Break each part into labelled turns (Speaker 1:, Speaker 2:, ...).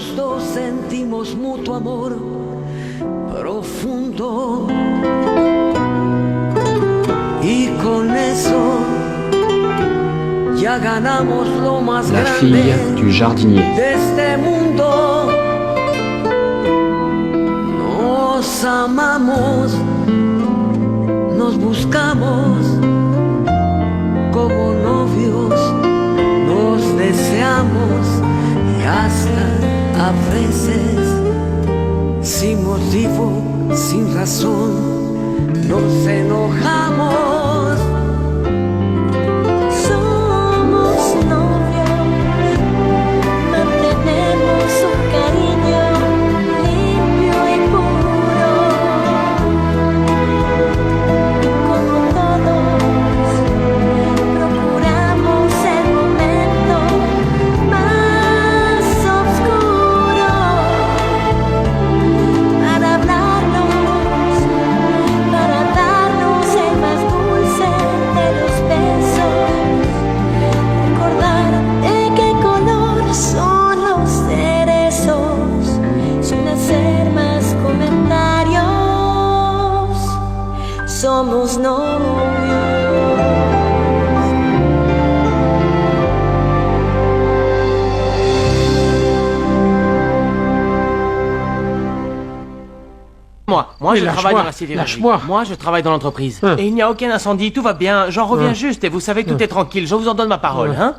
Speaker 1: los dos sentimos mutuo amor profundo. Y con eso ya ganamos lo más
Speaker 2: La
Speaker 1: grande
Speaker 2: fille du jardinier.
Speaker 1: de este mundo. Nos amamos, nos buscamos como novios, nos deseamos y hasta a veces sin motivo, sin razón, nos enojamos.
Speaker 3: Somos novios, mantenemos un cariño limpio y puro. Como todos, procuramos el momento más oscuro para hablarnos, para darnos el más dulce de los besos, recordar de qué color son los cerezos, sin hacer más comentarios. Somos novios.
Speaker 4: Moi,
Speaker 5: Mais
Speaker 4: je travaille dans la
Speaker 5: lâche-moi.
Speaker 4: sidérurgie. Moi, je travaille dans l'entreprise.
Speaker 5: Hein.
Speaker 4: Et il n'y a aucun incendie, tout va bien. J'en reviens juste et vous savez que tout est tranquille. Je vous en donne ma parole, hein.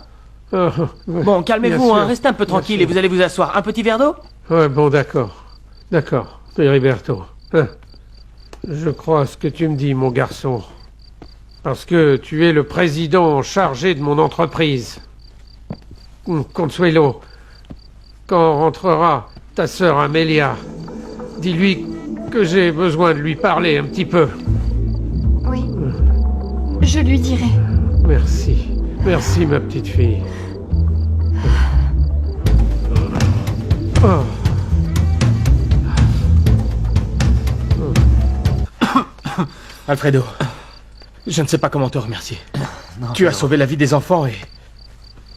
Speaker 4: Bon, calmez-vous,
Speaker 5: Bien
Speaker 4: hein.
Speaker 5: sûr.
Speaker 4: Restez un peu
Speaker 5: Bien
Speaker 4: tranquille
Speaker 5: sûr.
Speaker 4: et vous allez vous asseoir. Un petit verre d'eau?
Speaker 5: Ouais, bon, d'accord. D'accord, Heriberto. Je crois à ce que tu me dis, mon garçon. Parce que tu es le président chargé de mon entreprise. Consuelo, quand rentrera ta sœur Amelia, dis-lui que j'ai besoin de lui parler un petit peu.
Speaker 6: Oui. Je lui dirai.
Speaker 5: Merci. Merci, ma petite fille. Oh.
Speaker 4: Alfredo, je ne sais pas comment te remercier. Tu as sauvé la vie des enfants et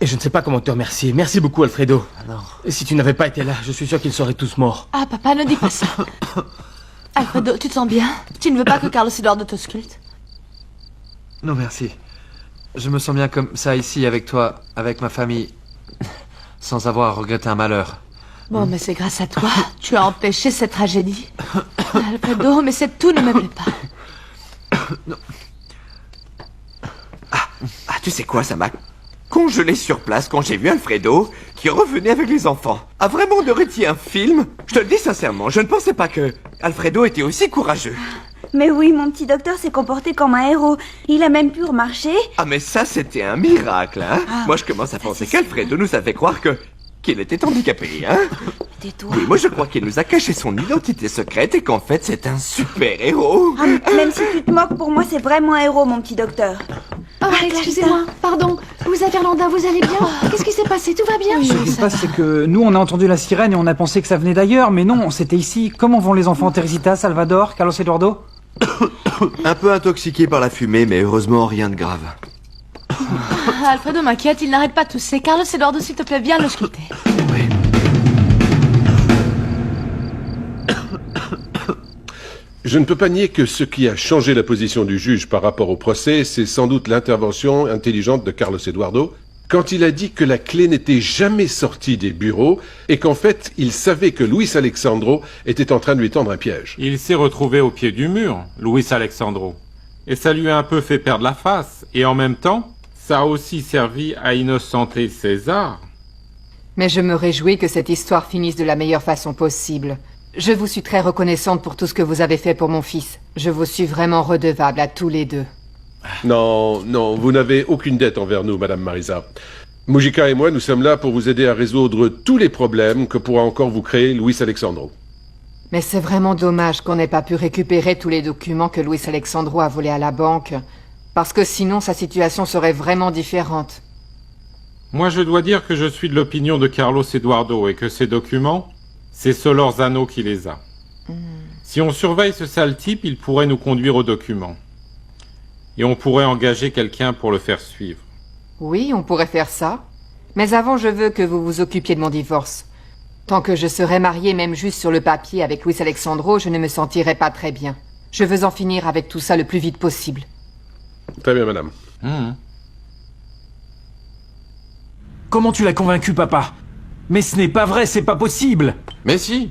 Speaker 4: je ne sais pas comment te remercier. Merci beaucoup, Alfredo. Et si tu n'avais pas été là, je suis sûr qu'ils seraient tous morts.
Speaker 6: Ah, papa, ne dis pas ça. Alfredo, tu te sens bien? Tu ne veux pas que Carlos Eduardo te sculpte?
Speaker 7: Non, merci. Je me sens bien comme ça ici avec toi, avec ma famille, sans avoir à regretter un malheur.
Speaker 6: Bon, mais c'est grâce à toi. Tu as empêché cette tragédie. Alfredo, mais cette toux ne me plaît pas.
Speaker 7: Non.
Speaker 8: Ah, tu sais quoi, ça m'a congelé sur place quand j'ai vu Alfredo qui revenait avec les enfants. Ah, vraiment, on aurait dit un film? Je te le dis sincèrement, je ne pensais pas que Alfredo était aussi courageux.
Speaker 9: Mais oui, mon petit docteur s'est comporté comme un héros. Il a même pu remarcher.
Speaker 8: Ah, mais ça, c'était un miracle, hein. Moi, je commence à penser qu'Alfredo nous a fait croire qu'il était handicapé, hein.
Speaker 9: Tais-toi.
Speaker 8: Oui, moi, je crois qu'il nous a caché son identité secrète et qu'en fait, c'est un super-héros.
Speaker 9: Ah, même si tu te moques, pour moi, c'est vraiment un héros, mon petit docteur.
Speaker 6: Oh, excusez-moi, pardon. Vous êtes Irlanda, vous allez bien? Qu'est-ce qui s'est passé? Tout va bien?
Speaker 10: Ce qui se passe, c'est que nous, on a entendu la sirène et on a pensé que ça venait d'ailleurs, mais non, c'était ici. Comment vont les enfants Teresita, Salvador, Carlos Eduardo?
Speaker 8: Un peu intoxiqué par la fumée, mais heureusement, rien de grave.
Speaker 6: Ah, Alfredo m'inquiète, il n'arrête pas de tousser. Carlos Eduardo, s'il te plaît, viens le sculpter.
Speaker 11: Je ne peux pas nier que ce qui a changé la position du juge par rapport au procès, c'est sans doute l'intervention intelligente de Carlos Eduardo, quand il a dit que la clé n'était jamais sortie des bureaux et qu'en fait, il savait que Luis Alexandro était en train de lui tendre un piège.
Speaker 12: Il s'est retrouvé au pied du mur, Luis Alexandro. Et ça lui a un peu fait perdre la face. Et en même temps, ça a aussi servi à innocenter César.
Speaker 13: Mais je me réjouis que cette histoire finisse de la meilleure façon possible. Je vous suis très reconnaissante pour tout ce que vous avez fait pour mon fils. Je vous suis vraiment redevable à tous les deux.
Speaker 11: Non, non, vous n'avez aucune dette envers nous, Madame Marisa. Mujica et moi, nous sommes là pour vous aider à résoudre tous les problèmes que pourra encore vous créer Luis Alexandro.
Speaker 13: Mais c'est vraiment dommage qu'on n'ait pas pu récupérer tous les documents que Luis Alexandro a volés à la banque. Parce que sinon, sa situation serait vraiment différente.
Speaker 12: Moi, je dois dire que je suis de l'opinion de Carlos Eduardo et que ces documents, c'est Solorzano qui les a. Si on surveille ce sale type, il pourrait nous conduire aux documents. Et on pourrait engager quelqu'un pour le faire suivre.
Speaker 13: Oui, on pourrait faire ça. Mais avant, je veux que vous vous occupiez de mon divorce. Tant que je serai mariée, même juste sur le papier, avec Luis Alexandro, je ne me sentirai pas très bien. Je veux en finir avec tout ça le plus vite possible.
Speaker 11: Très bien, madame.
Speaker 10: Comment tu l'as convaincu, papa? Mais ce n'est pas vrai, c'est pas possible.
Speaker 2: Mais si,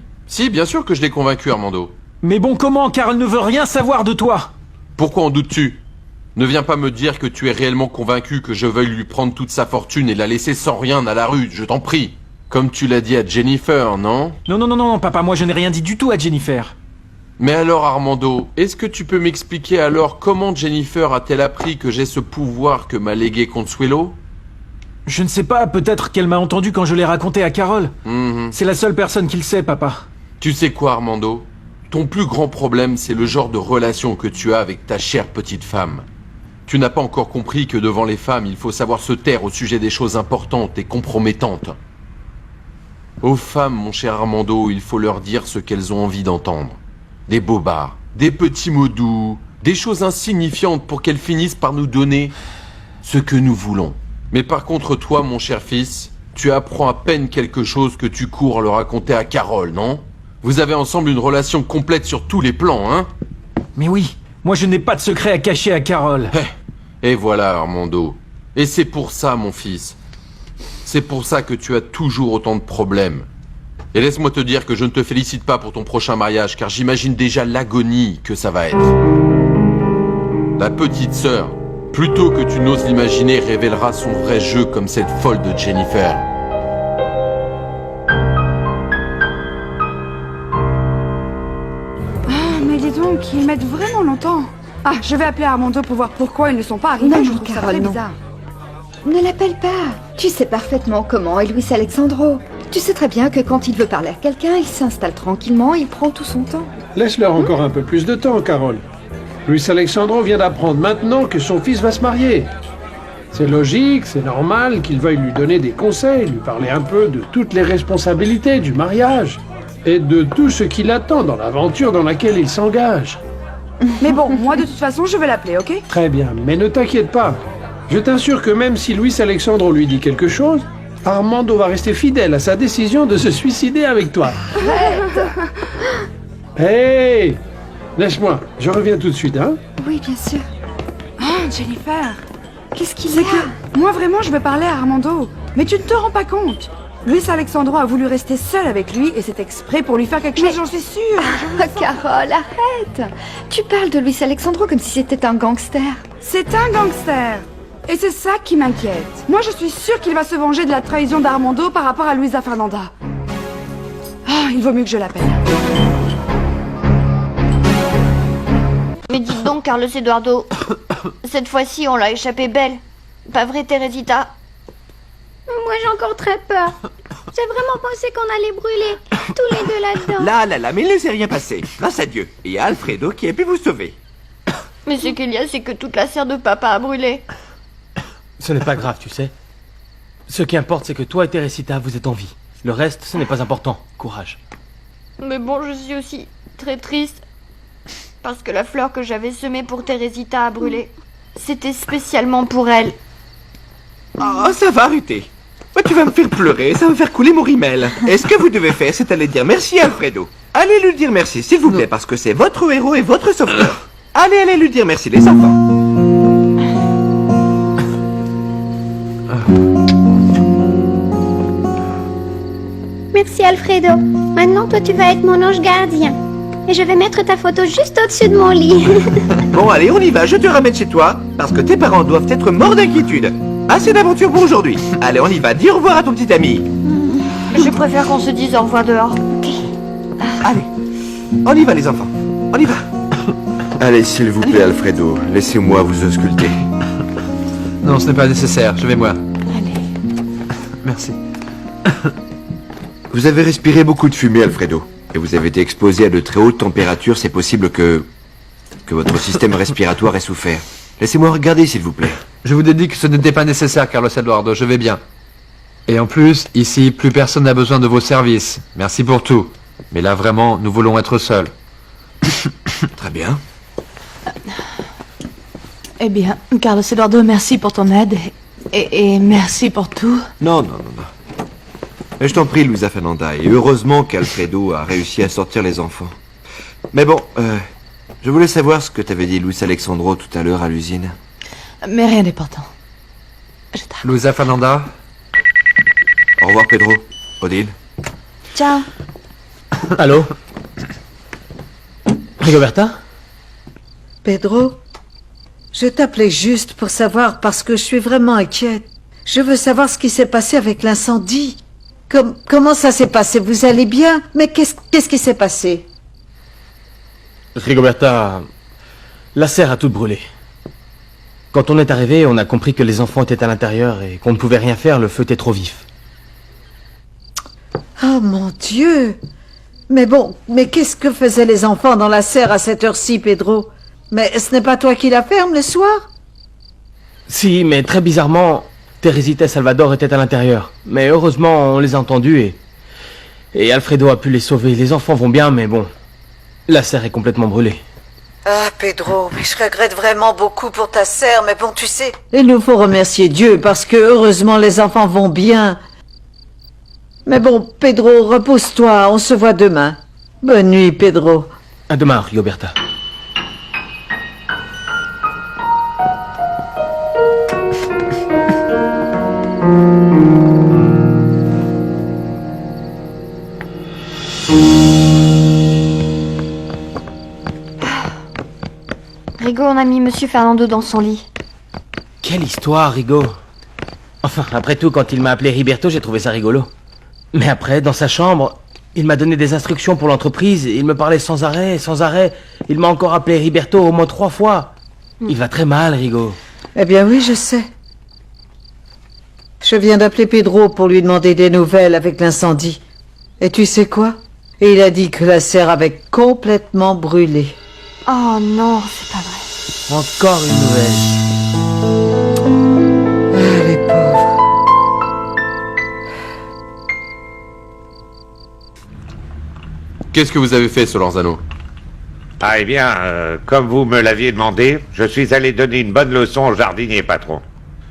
Speaker 2: bien sûr que je l'ai convaincu, Armando.
Speaker 10: Mais bon, comment? Car elle ne veut rien savoir de toi.
Speaker 2: Pourquoi en doutes-tu? Ne viens pas me dire que tu es réellement convaincu que je veuille lui prendre toute sa fortune et la laisser sans rien à la rue, je t'en prie. Comme tu l'as dit à Jennifer, non?
Speaker 10: Non, papa, moi je n'ai rien dit du tout à Jennifer.
Speaker 2: Mais alors, Armando, est-ce que tu peux m'expliquer alors comment Jennifer a-t-elle appris que j'ai ce pouvoir que m'a légué Consuelo?
Speaker 10: Je ne sais pas, peut-être qu'elle m'a entendu quand je l'ai raconté à Carole. C'est la seule personne qui le sait, papa.
Speaker 2: Tu sais quoi, Armando? Ton plus grand problème, c'est le genre de relation que tu as avec ta chère petite femme. Tu n'as pas encore compris que devant les femmes, il faut savoir se taire au sujet des choses importantes et compromettantes. Aux femmes, mon cher Armando, il faut leur dire ce qu'elles ont envie d'entendre. Des bobards, des petits mots doux, des choses insignifiantes pour qu'elles finissent par nous donner ce que nous voulons. Mais par contre, toi, mon cher fils, tu apprends à peine quelque chose que tu cours le raconter à Carole, non? Vous avez ensemble une relation complète sur tous les plans, hein?
Speaker 10: Mais oui, moi je n'ai pas de secret à cacher à Carole.
Speaker 2: Et voilà, Armando. Et c'est pour ça, mon fils. C'est pour ça que tu as toujours autant de problèmes. Et laisse-moi te dire que je ne te félicite pas pour ton prochain mariage, car j'imagine déjà l'agonie que ça va être. La petite sœur, plutôt que tu n'oses l'imaginer, révélera son vrai jeu comme cette folle de Jennifer.
Speaker 14: Mais dis donc, ils mettent vraiment longtemps. Ah, je vais appeler Armando pour voir pourquoi ils ne sont pas arrivés.
Speaker 3: Non,
Speaker 14: je trouve ça
Speaker 3: Carole,
Speaker 14: très
Speaker 3: non.
Speaker 14: bizarre.
Speaker 3: Ne l'appelle pas. Tu sais parfaitement comment est Luis Alexandro. Tu sais très bien que quand il veut parler à quelqu'un, il s'installe tranquillement, il prend tout son temps.
Speaker 5: Laisse-leur encore un peu plus de temps, Carole. Luis Alexandro vient d'apprendre maintenant que son fils va se marier. C'est logique, c'est normal qu'il veuille lui donner des conseils, lui parler un peu de toutes les responsabilités du mariage et de tout ce qui l'attend dans l'aventure dans laquelle il s'engage.
Speaker 14: Mais bon, moi de toute façon, je vais l'appeler, ok?
Speaker 5: Très bien, mais ne t'inquiète pas. Je t'assure que même si Luis Alexandro lui dit quelque chose, Armando va rester fidèle à sa décision de se suicider avec toi. Hey! Laisse-moi, je reviens tout de suite, hein?
Speaker 3: Oui, bien sûr.
Speaker 14: Oh, Jennifer.
Speaker 3: Qu'est-ce qu'il y
Speaker 14: C'est
Speaker 3: a?
Speaker 14: que moi vraiment, je veux parler à Armando. Mais tu ne te rends pas compte. Luis Alexandro a voulu rester seul avec lui et c'est exprès pour lui faire quelque chose, j'en suis sûre.
Speaker 3: Ah, Carole, arrête. Tu parles de Luis Alexandro comme si c'était un gangster.
Speaker 14: C'est un gangster. Et c'est ça qui m'inquiète. Moi, je suis sûre qu'il va se venger de la trahison d'Armando par rapport à Luisa Fernanda. Ah, il vaut mieux que je l'appelle.
Speaker 15: Mais dites donc, Carlos Eduardo, cette fois-ci, on l'a échappé belle. Pas vrai, Teresita?
Speaker 16: Moi, j'ai encore très peur. J'ai vraiment pensé qu'on allait brûler, tous les deux là-dedans.
Speaker 8: Là, mais il ne s'est rien passé, grâce à Dieu. Et il y a Alfredo qui a pu vous sauver.
Speaker 15: Mais ce qu'il y a, c'est que toute la serre de papa a brûlé.
Speaker 4: Ce n'est pas grave, tu sais. Ce qui importe, c'est que toi et Teresita, vous êtes en vie. Le reste, ce n'est pas important. Courage.
Speaker 15: Mais bon, je suis aussi très triste. Parce que la fleur que j'avais semée pour Teresita a brûlé. C'était spécialement pour elle.
Speaker 8: Oh, ça va arrêter. Ouais, tu vas me faire pleurer, ça va me faire couler mon rimel. Et ce que vous devez faire, c'est aller dire merci à Alfredo. Allez lui dire merci, s'il vous plaît, parce que c'est votre héros et votre sauveur. Allez lui dire merci, les enfants.
Speaker 16: Merci Alfredo. Maintenant, toi, tu vas être mon ange gardien. Et je vais mettre ta photo juste au-dessus de mon lit.
Speaker 8: Bon, allez, on y va, je te ramène chez toi, parce que tes parents doivent être morts d'inquiétude. Assez d'aventures pour aujourd'hui. Allez, on y va, dis au revoir à ton petit ami.
Speaker 15: Je préfère qu'on se dise au revoir dehors.
Speaker 8: Allez, on y va les enfants, on y va. Allez, s'il vous plaît, Alfredo, laissez-moi vous ausculter.
Speaker 7: Non, ce n'est pas nécessaire, je vais moi.
Speaker 13: Allez.
Speaker 7: Merci.
Speaker 8: Vous avez respiré beaucoup de fumée, Alfredo. Et vous avez été exposé à de très hautes températures, c'est possible que votre système respiratoire ait souffert. Laissez-moi regarder, s'il vous plaît.
Speaker 7: Je vous ai dit que ce n'était pas nécessaire, Carlos Eduardo, je vais bien. Et en plus, ici, plus personne n'a besoin de vos services. Merci pour tout. Mais là, vraiment, nous voulons être seuls.
Speaker 8: Très bien.
Speaker 6: Eh bien, Carlos Eduardo, merci pour ton aide et merci pour tout.
Speaker 8: Non. Mais je t'en prie, Luisa Fernanda, et heureusement qu'Alfredo a réussi à sortir les enfants. Mais bon, je voulais savoir ce que t'avait dit Luis Alexandro tout à l'heure à l'usine.
Speaker 6: Mais rien d'important.
Speaker 7: Luisa Fernanda.
Speaker 8: Au revoir, Pedro. Odile.
Speaker 9: Ciao.
Speaker 4: Allô? Rigoberta?
Speaker 17: Pedro, je t'appelais juste pour savoir parce que je suis vraiment inquiète. Je veux savoir ce qui s'est passé avec l'incendie. Comment ça s'est passé? Vous allez bien? Mais qu'est-ce qui s'est passé?
Speaker 4: Rigoberta, la serre a tout brûlé. Quand on est arrivé, on a compris que les enfants étaient à l'intérieur et qu'on ne pouvait rien faire, le feu était trop vif.
Speaker 17: Oh mon Dieu! Mais bon, mais qu'est-ce que faisaient les enfants dans la serre à cette heure-ci, Pedro? Mais ce n'est pas toi qui la ferme le soir?
Speaker 4: Si, mais très bizarrement, Teresita et Salvador étaient à l'intérieur. Mais heureusement, on les a entendus et Alfredo a pu les sauver. Les enfants vont bien, mais bon, la serre est complètement brûlée.
Speaker 17: Ah, Pedro, mais je regrette vraiment beaucoup pour ta sœur, mais bon, tu sais... Il nous faut remercier Dieu parce que, heureusement, les enfants vont bien. Mais bon, Pedro, repose-toi, on se voit demain. Bonne nuit, Pedro.
Speaker 4: À demain, Rigoberta.
Speaker 15: Rigo, on a mis Monsieur Fernando dans son lit.
Speaker 4: Quelle histoire, Rigo. Enfin, après tout, quand il m'a appelé Riberto, j'ai trouvé ça rigolo. Mais après, dans sa chambre, il m'a donné des instructions pour l'entreprise. Il me parlait sans arrêt, sans arrêt. Il m'a encore appelé Riberto au moins 3 fois. Il va très mal, Rigo.
Speaker 17: Eh bien oui, je sais. Je viens d'appeler Pedro pour lui demander des nouvelles avec l'incendie. Et tu sais quoi? Il a dit que la serre avait complètement brûlé.
Speaker 15: Oh non, c'est pas vrai.
Speaker 4: Encore une nouvelle.
Speaker 17: Ah, les pauvres.
Speaker 2: Qu'est-ce que vous avez fait, Solorzano?
Speaker 18: Ah, eh bien, comme vous me l'aviez demandé, je suis allé donner une bonne leçon au jardinier, patron.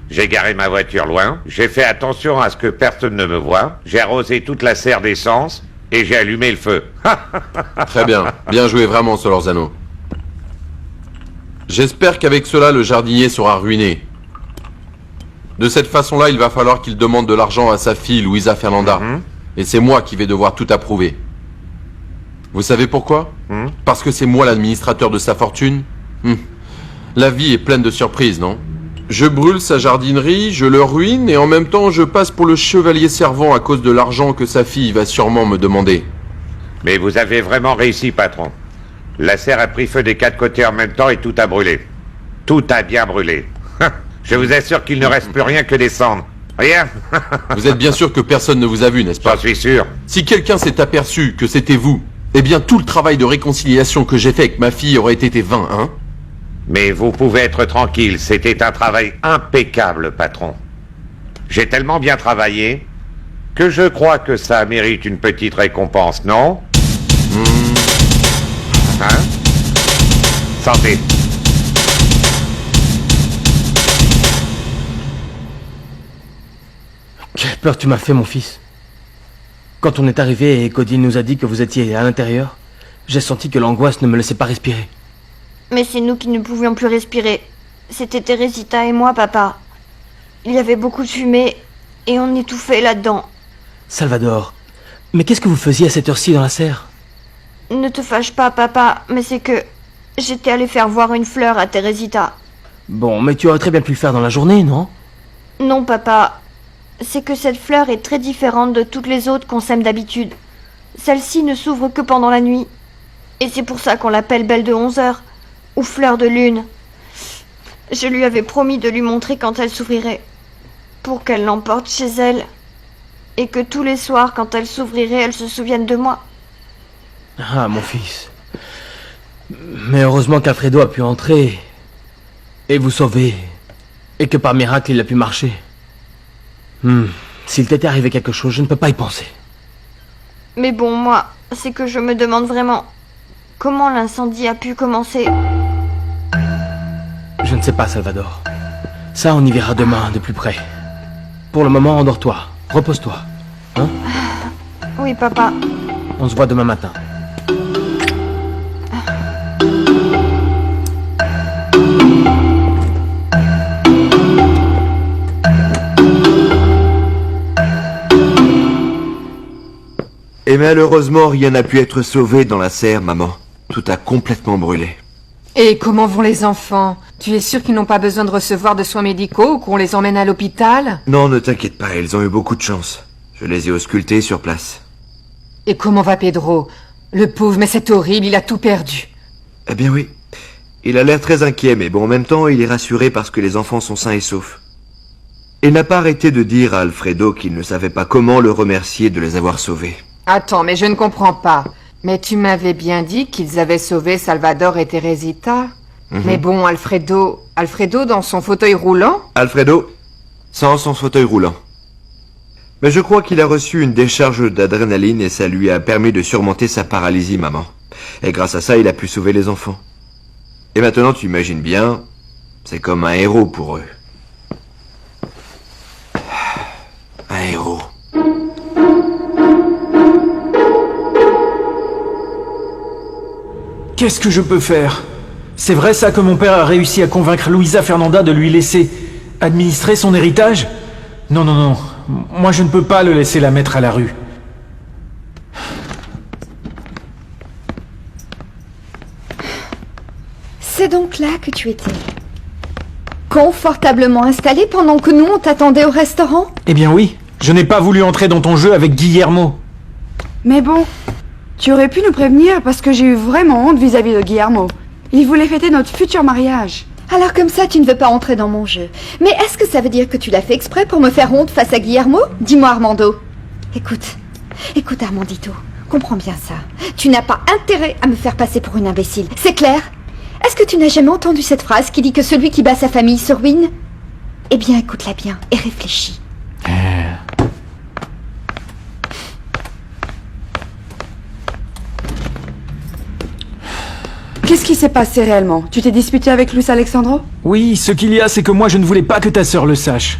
Speaker 18: J'ai garé ma voiture loin, j'ai fait attention à ce que personne ne me voie, j'ai arrosé toute la serre d'essence et j'ai allumé le feu.
Speaker 2: Très bien, bien joué vraiment, Solorzano. J'espère qu'avec cela, le jardinier sera ruiné. De cette façon-là, il va falloir qu'il demande de l'argent à sa fille, Luisa Fernanda. Et c'est moi qui vais devoir tout approuver. Vous savez pourquoi? Parce que c'est moi l'administrateur de sa fortune. La vie est pleine de surprises, non? Je brûle sa jardinerie, je le ruine, et en même temps, je passe pour le chevalier servant à cause de l'argent que sa fille va sûrement me demander.
Speaker 18: Mais vous avez vraiment réussi, patron. La serre a pris feu des 4 côtés en même temps et tout a brûlé. Tout a bien brûlé. Je vous assure qu'il ne reste plus rien que des cendres. Rien.
Speaker 2: Vous êtes bien sûr que personne ne vous a vu, n'est-ce pas?
Speaker 18: J'en suis sûr.
Speaker 2: Si quelqu'un s'est aperçu que c'était vous, eh bien tout le travail de réconciliation que j'ai fait avec ma fille aurait été vain, hein?
Speaker 18: Mais vous pouvez être tranquille, c'était un travail impeccable, patron. J'ai tellement bien travaillé que je crois que ça mérite une petite récompense, non? Hein? Santé.
Speaker 4: Quelle peur tu m'as fait, mon fils. Quand on est arrivé et qu'Odile nous a dit que vous étiez à l'intérieur, j'ai senti que l'angoisse ne me laissait pas respirer.
Speaker 15: Mais c'est nous qui ne pouvions plus respirer. C'était Teresita et moi, papa. Il y avait beaucoup de fumée et on étouffait là-dedans.
Speaker 4: Salvador, mais qu'est-ce que vous faisiez à cette heure-ci dans la serre?
Speaker 15: Ne te fâche pas, papa, mais c'est que j'étais allée faire voir une fleur à Teresita.
Speaker 4: Bon, mais tu aurais très bien pu le faire dans la journée, non?
Speaker 15: Non, papa. C'est que cette fleur est très différente de toutes les autres qu'on sème d'habitude. Celle-ci ne s'ouvre que pendant la nuit. Et c'est pour ça qu'on l'appelle Belle de 11 heures, ou Fleur de Lune. Je lui avais promis de lui montrer quand elle s'ouvrirait, pour qu'elle l'emporte chez elle, et que tous les soirs, quand elle s'ouvrirait, elle se souvienne de moi.
Speaker 4: Ah, mon fils. Mais heureusement qu'Alfredo a pu entrer et vous sauver, et que par miracle, il a pu marcher. S'il t'était arrivé quelque chose, je ne peux pas y penser.
Speaker 15: Mais bon, moi, c'est que je me demande vraiment comment l'incendie a pu commencer.
Speaker 4: Je ne sais pas, Salvador. Ça, on y verra demain de plus près. Pour le moment, endors-toi. Repose-toi. Hein?
Speaker 15: Oui, papa.
Speaker 4: On se voit demain matin.
Speaker 8: Et malheureusement, rien n'a pu être sauvé dans la serre, maman. Tout a complètement brûlé.
Speaker 13: Et comment vont les enfants? Tu es sûr qu'ils n'ont pas besoin de recevoir de soins médicaux ou qu'on les emmène à l'hôpital?
Speaker 8: Non, ne t'inquiète pas, ils ont eu beaucoup de chance. Je les ai auscultés sur place.
Speaker 13: Et comment va Pedro? Le pauvre, mais c'est horrible, il a tout perdu.
Speaker 8: Eh bien oui. Il a l'air très inquiet, mais bon, en même temps, il est rassuré parce que les enfants sont sains et saufs. Il n'a pas arrêté de dire à Alfredo qu'il ne savait pas comment le remercier de les avoir sauvés.
Speaker 13: Attends, mais je ne comprends pas. Mais tu m'avais bien dit qu'ils avaient sauvé Salvador et Teresita. Mais bon, Alfredo dans son fauteuil roulant?
Speaker 8: Alfredo, sans son fauteuil roulant. Mais je crois qu'il a reçu une décharge d'adrénaline et ça lui a permis de surmonter sa paralysie, maman. Et grâce à ça, il a pu sauver les enfants. Et maintenant, tu imagines bien, c'est comme un héros pour eux. Un héros.
Speaker 10: Qu'est-ce que je peux faire? C'est vrai ça que mon père a réussi à convaincre Luisa Fernanda de lui laisser administrer son héritage? Non, non, non. Moi je ne peux pas le laisser la mettre à la rue.
Speaker 3: C'est donc là que tu étais. Confortablement installé pendant que nous on t'attendait au restaurant?
Speaker 10: Eh bien oui, je n'ai pas voulu entrer dans ton jeu avec Guillermo.
Speaker 14: Mais bon, tu aurais pu nous prévenir parce que j'ai eu vraiment honte vis-à-vis de Guillermo. Il voulait fêter notre futur mariage.
Speaker 3: Alors comme ça, tu ne veux pas entrer dans mon jeu. Mais est-ce que ça veut dire que tu l'as fait exprès pour me faire honte face à Guillermo? Dis-moi, Armando. Écoute Armandito, comprends bien ça. Tu n'as pas intérêt à me faire passer pour une imbécile, c'est clair? Est-ce que tu n'as jamais entendu cette phrase qui dit que celui qui bat sa famille se ruine? Eh bien, écoute-la bien et réfléchis.
Speaker 14: Qu'est-ce qui s'est passé réellement? Tu t'es disputé avec Luis Alexandro?
Speaker 10: Oui, ce qu'il y a, c'est que moi je ne voulais pas que ta sœur le sache.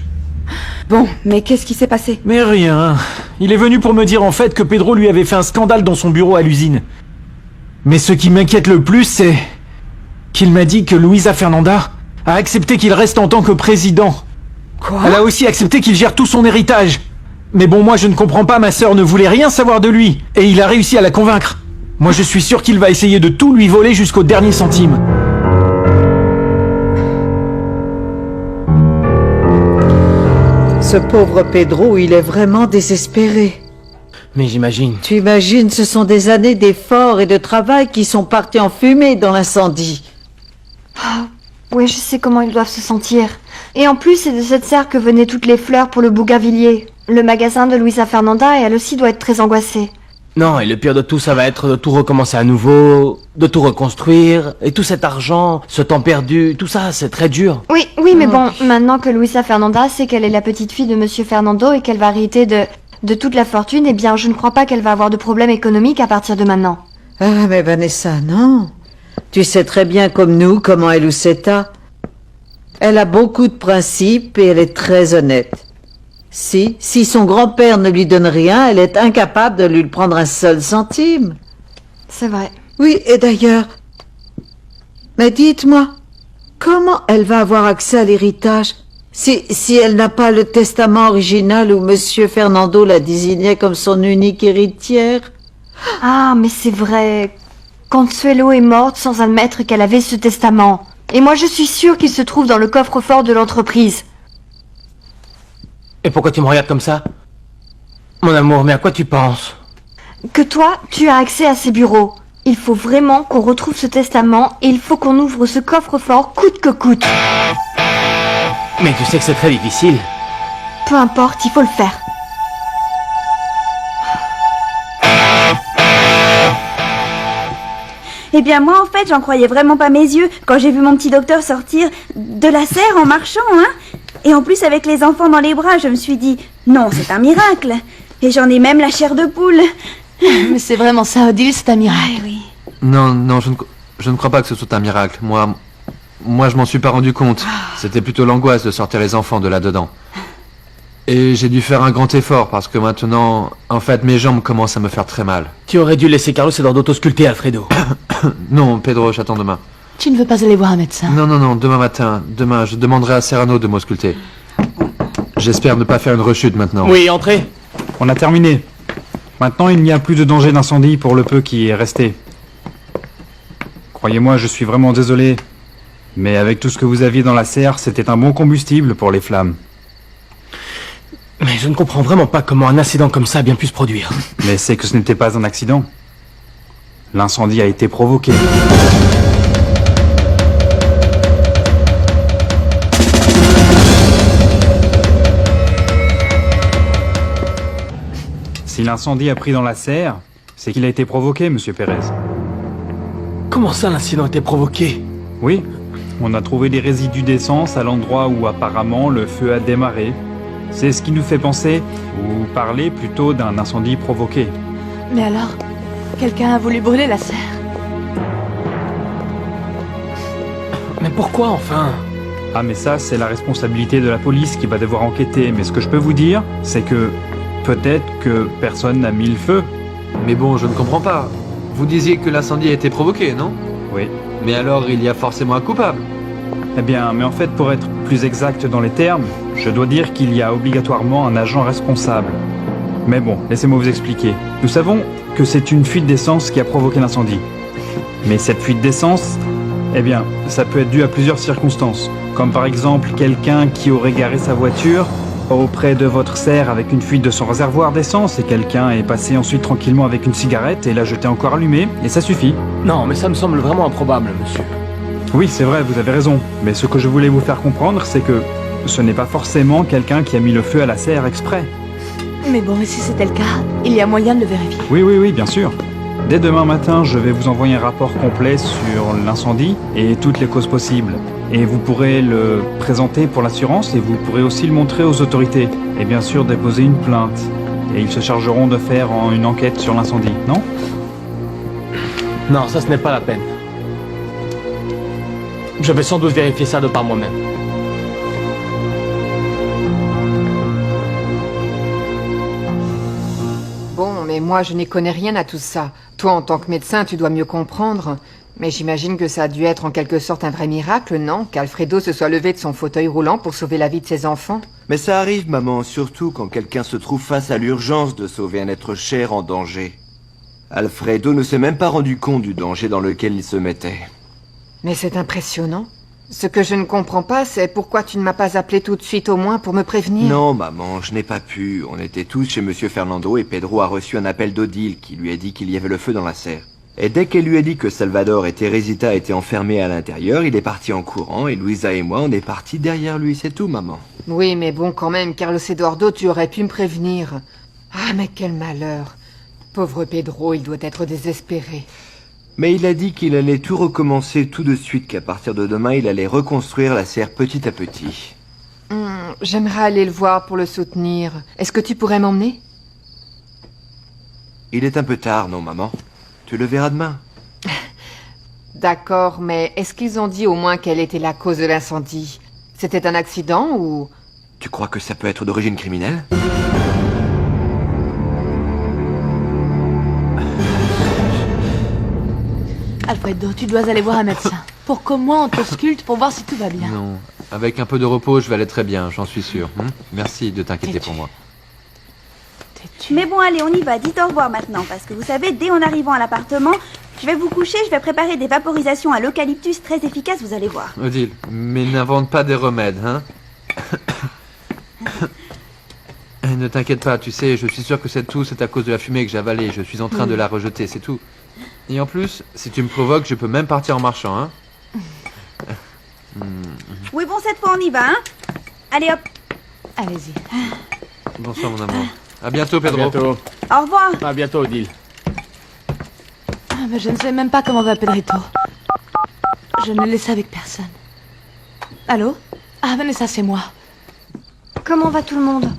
Speaker 14: Bon, mais qu'est-ce qui s'est passé?
Speaker 10: Mais rien. Il est venu pour me dire en fait que Pedro lui avait fait un scandale dans son bureau à l'usine. Mais ce qui m'inquiète le plus, c'est qu'il m'a dit que Luisa Fernanda a accepté qu'il reste en tant que président.
Speaker 14: Quoi?
Speaker 10: Elle a aussi accepté qu'il gère tout son héritage. Mais bon, moi je ne comprends pas, ma sœur ne voulait rien savoir de lui. Et il a réussi à la convaincre. Moi je suis sûr qu'il va essayer de tout lui voler jusqu'au dernier centime.
Speaker 17: Ce pauvre Pedro, il est vraiment désespéré.
Speaker 4: Mais j'imagine.
Speaker 17: Tu imagines, ce sont des années d'efforts et de travail qui sont partis en fumée dans l'incendie.
Speaker 15: Oui, je sais comment ils doivent se sentir. Et en plus, c'est de cette serre que venaient toutes les fleurs pour le Bougainvilliers. Le magasin de Luisa Fernanda, et elle aussi doit être très angoissée.
Speaker 4: Non, et le pire de tout, ça va être de tout recommencer à nouveau, de tout reconstruire, et tout cet argent, ce temps perdu, tout ça, c'est très dur.
Speaker 15: Oui, mais bon, maintenant que Luisa Fernanda sait qu'elle est la petite fille de Monsieur Fernando et qu'elle va hériter de toute la fortune, eh bien, je ne crois pas qu'elle va avoir de problème économique à partir de maintenant.
Speaker 17: Ah, mais Vanessa, non. Tu sais très bien comme nous comment est Lucetta. Elle a beaucoup de principes et elle est très honnête. Si son grand-père ne lui donne rien, elle est incapable de lui prendre un seul centime.
Speaker 15: C'est vrai.
Speaker 17: Oui, et d'ailleurs... Mais dites-moi, comment elle va avoir accès à l'héritage si elle n'a pas le testament original où Monsieur Fernando la désignait comme son unique héritière?
Speaker 15: Ah, mais c'est vrai. Consuelo est morte sans admettre qu'elle avait ce testament. Et moi, je suis sûre qu'il se trouve dans le coffre-fort de l'entreprise.
Speaker 4: Et pourquoi tu me regardes comme ça? Mon amour, mais à quoi tu penses?
Speaker 15: Que toi, tu as accès à ces bureaux. Il faut vraiment qu'on retrouve ce testament et il faut qu'on ouvre ce coffre-fort coûte que coûte.
Speaker 4: Mais tu sais que c'est très difficile.
Speaker 15: Peu importe, il faut le faire. Eh bien moi en fait j'en croyais vraiment pas mes yeux quand j'ai vu mon petit docteur sortir de la serre en marchant, hein. Et en plus avec les enfants dans les bras, je me suis dit non, c'est un miracle. Et j'en ai même la chair de poule.
Speaker 6: Mais c'est vraiment ça, Odile, c'est un miracle.
Speaker 15: Ah, oui.
Speaker 7: Non, je ne crois pas que ce soit un miracle. Moi je m'en suis pas rendu compte. C'était plutôt l'angoisse de sortir les enfants de là-dedans. Et j'ai dû faire un grand effort parce que maintenant, en fait, mes jambes commencent à me faire très mal.
Speaker 4: Tu aurais dû laisser Carlos Eduardo t'ausculter, Alfredo.
Speaker 7: Non, Pedro, j'attends demain.
Speaker 6: Tu ne veux pas aller voir un médecin?
Speaker 7: Non, demain matin. Demain, je demanderai à Serrano de m'ausculter. J'espère ne pas faire une rechute maintenant.
Speaker 4: Oui, entrez.
Speaker 10: On a terminé. Maintenant, il n'y a plus de danger d'incendie pour le peu qui est resté. Croyez-moi, je suis vraiment désolé. Mais avec tout ce que vous aviez dans la serre, c'était un bon combustible pour les flammes.
Speaker 4: Mais je ne comprends vraiment pas comment un incident comme ça a bien pu se produire.
Speaker 10: Mais c'est que ce n'était pas un accident. L'incendie a été provoqué. Si l'incendie a pris dans la serre, c'est qu'il a été provoqué, monsieur Pérez.
Speaker 4: Comment ça, l'incident a été provoqué?
Speaker 10: Oui, on a trouvé des résidus d'essence à l'endroit où apparemment le feu a démarré. C'est ce qui nous fait penser, ou parler plutôt d'un incendie provoqué.
Speaker 6: Mais alors, quelqu'un a voulu brûler la serre.
Speaker 4: Mais pourquoi, enfin?
Speaker 10: Ah, mais ça, c'est la responsabilité de la police qui va devoir enquêter. Mais ce que je peux vous dire, c'est que peut-être que personne n'a mis le feu.
Speaker 7: Mais bon, je ne comprends pas. Vous disiez que l'incendie a été provoqué, non?
Speaker 10: Oui.
Speaker 7: Mais alors, il y a forcément un coupable.
Speaker 10: Eh bien, mais en fait, pour être plus exact dans les termes, je dois dire qu'il y a obligatoirement un agent responsable. Mais bon, laissez-moi vous expliquer. Nous savons que c'est une fuite d'essence qui a provoqué l'incendie. Mais cette fuite d'essence, eh bien, ça peut être dû à plusieurs circonstances. Comme par exemple, quelqu'un qui aurait garé sa voiture auprès de votre serre avec une fuite de son réservoir d'essence et quelqu'un est passé ensuite tranquillement avec une cigarette et l'a jetée encore allumée, et ça suffit.
Speaker 4: Non, mais ça me semble vraiment improbable, monsieur.
Speaker 10: Oui, c'est vrai, vous avez raison. Mais ce que je voulais vous faire comprendre, c'est que ce n'est pas forcément quelqu'un qui a mis le feu à la serre exprès.
Speaker 6: Mais bon, et si c'était le cas, il y a moyen de le vérifier.
Speaker 10: Oui, bien sûr. Dès demain matin, je vais vous envoyer un rapport complet sur l'incendie et toutes les causes possibles. Et vous pourrez le présenter pour l'assurance et vous pourrez aussi le montrer aux autorités. Et bien sûr, déposer une plainte. Et ils se chargeront de faire une enquête sur l'incendie, non?
Speaker 4: Non, ça ce n'est pas la peine. Je vais sans doute vérifier ça de par moi-même.
Speaker 13: Bon, mais moi je n'y connais rien à tout ça. Toi, en tant que médecin, tu dois mieux comprendre. Mais j'imagine que ça a dû être en quelque sorte un vrai miracle, non? Qu'Alfredo se soit levé de son fauteuil roulant pour sauver la vie de ses enfants.
Speaker 8: Mais ça arrive, maman, surtout quand quelqu'un se trouve face à l'urgence de sauver un être cher en danger. Alfredo ne s'est même pas rendu compte du danger dans lequel il se mettait.
Speaker 13: Mais c'est impressionnant. Ce que je ne comprends pas, c'est pourquoi tu ne m'as pas appelé tout de suite au moins pour me prévenir.
Speaker 8: Non, maman, je n'ai pas pu. On était tous chez Monsieur Fernando et Pedro a reçu un appel d'Odile qui lui a dit qu'il y avait le feu dans la serre. Et dès qu'elle lui a dit que Salvador et Teresita étaient enfermés à l'intérieur, il est parti en courant et Luisa et moi, on est partis derrière lui, c'est tout, maman.
Speaker 13: Oui, mais bon, quand même, Carlos Eduardo, tu aurais pu me prévenir. Ah, mais quel malheur. Pauvre Pedro, il doit être désespéré.
Speaker 8: Mais il a dit qu'il allait tout recommencer tout de suite, qu'à partir de demain, il allait reconstruire la serre petit à petit.
Speaker 13: J'aimerais aller le voir pour le soutenir. Est-ce que tu pourrais m'emmener?
Speaker 8: Il est un peu tard, non, maman? Tu le verras demain.
Speaker 13: D'accord, mais est-ce qu'ils ont dit au moins quelle était la cause de l'incendie? C'était un accident ou...
Speaker 8: Tu crois que ça peut être d'origine criminelle?
Speaker 6: Alfredo, tu dois aller voir un médecin. Pour qu'au moins on t'ausculte pour voir si tout va bien.
Speaker 7: Non, avec un peu de repos, je vais aller très bien, j'en suis sûr. Merci de t'inquiéter pour moi.
Speaker 9: Mais bon, allez, on y va. Dites au revoir maintenant. Parce que vous savez, dès en arrivant à l'appartement, je vais vous coucher, je vais préparer des vaporisations à l'eucalyptus très efficaces, vous allez voir.
Speaker 7: Odile, mais n'invente pas des remèdes, hein? Ne t'inquiète pas, tu sais, je suis sûr que cette toux, c'est à cause de la fumée que j'ai avalée. Je suis en train de la rejeter, c'est tout. Et en plus, si tu me provoques, je peux même partir en marchant, hein?
Speaker 9: Oui, bon, cette fois, on y va, hein? Allez, hop.
Speaker 6: Allez-y.
Speaker 7: Bonsoir, mon amour. À bientôt, Pedro.
Speaker 4: À bientôt.
Speaker 9: Au revoir.
Speaker 4: À bientôt, Odile.
Speaker 6: Mais je ne sais même pas comment va Pedrito. Je ne l'ai laissé avec personne. Allô? Ah, Vanessa, c'est moi.
Speaker 15: Comment va tout le monde?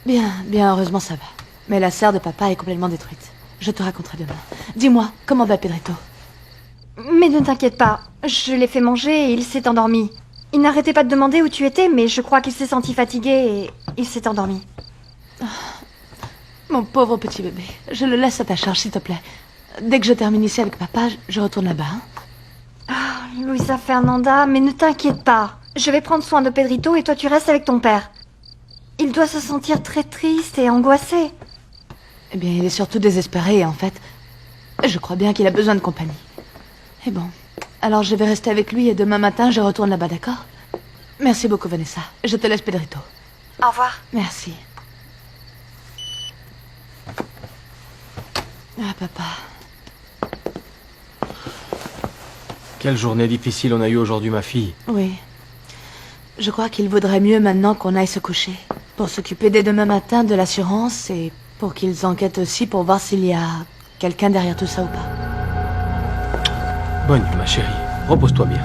Speaker 6: Bien, heureusement ça va. Mais la serre de papa est complètement détruite. Je te raconterai demain. Dis-moi, comment va Pedrito?
Speaker 15: Mais ne t'inquiète pas, je l'ai fait manger et il s'est endormi. Il n'arrêtait pas de demander où tu étais, mais je crois qu'il s'est senti fatigué et il s'est endormi.
Speaker 6: Mon pauvre petit bébé. Je le laisse à ta charge, s'il te plaît. Dès que je termine ici avec papa, je retourne là-bas. Hein.
Speaker 15: Luisa Fernanda, mais ne t'inquiète pas. Je vais prendre soin de Pedrito et toi tu restes avec ton père. Il doit se sentir très triste et angoissé.
Speaker 6: Eh bien, il est surtout désespéré, en fait. Je crois bien qu'il a besoin de compagnie. Et bon, alors je vais rester avec lui et demain matin, je retourne là-bas, d'accord? Merci beaucoup, Vanessa. Je te laisse, Pedrito.
Speaker 15: Au revoir.
Speaker 6: Merci. Ah, papa.
Speaker 4: Quelle journée difficile on a eue aujourd'hui, ma fille.
Speaker 6: Oui. Je crois qu'il vaudrait mieux maintenant qu'on aille se coucher. Pour s'occuper dès demain matin de l'assurance et pour qu'ils enquêtent aussi pour voir s'il y a quelqu'un derrière tout ça ou pas.
Speaker 4: Bonne nuit, ma chérie. Repose-toi bien.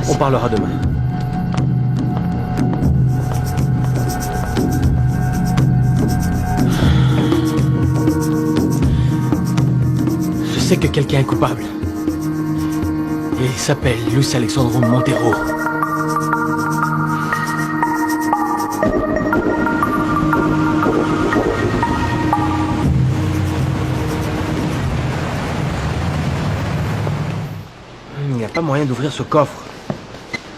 Speaker 4: On parlera demain. Je sais que quelqu'un est coupable. Et il s'appelle Luis Alexandro Montero. Il n'y a pas moyen d'ouvrir ce coffre.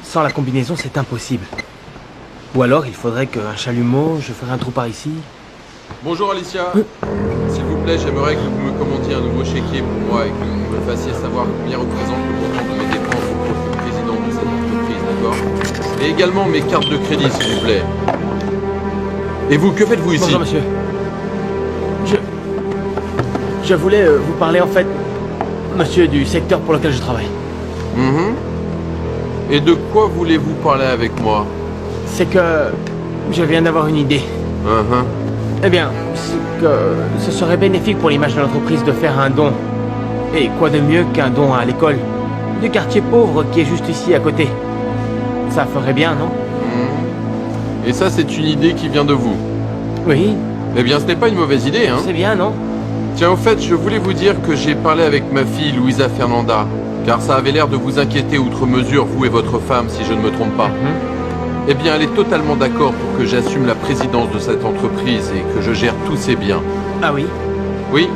Speaker 4: Sans la combinaison, c'est impossible. Ou alors, il faudrait qu'un chalumeau, je ferai un trou par ici.
Speaker 2: Bonjour Alicia. S'il vous plaît, j'aimerais que vous me commandiez un nouveau chéquier pour moi et que vous me fassiez savoir combien représente le montant de mes dépenses en tant que président de cette entreprise, d'accord? Et également mes cartes de crédit, s'il vous plaît. Et vous, que faites-vous ici?
Speaker 4: Bonjour, monsieur. Je voulais vous parler, en fait, monsieur du secteur pour lequel je travaille.
Speaker 2: Et de quoi voulez-vous parler avec moi?
Speaker 4: C'est que je viens d'avoir une idée. Eh bien, c'est que ce serait bénéfique pour l'image de l'entreprise de faire un don. Et quoi de mieux qu'un don à l'école du quartier pauvre qui est juste ici à côté. Ça ferait bien, non?
Speaker 2: Et ça, c'est une idée qui vient de vous?
Speaker 4: Oui.
Speaker 2: Eh bien, ce n'est pas une mauvaise idée, hein?
Speaker 4: C'est bien, non?
Speaker 2: Tiens, au fait, je voulais vous dire que j'ai parlé avec ma fille, Luisa Fernanda, car ça avait l'air de vous inquiéter outre mesure, vous et votre femme, si je ne me trompe pas. Eh bien, elle est totalement d'accord pour que j'assume la présidence de cette entreprise et que je gère tous ses biens.
Speaker 4: Ah oui?
Speaker 2: Oui.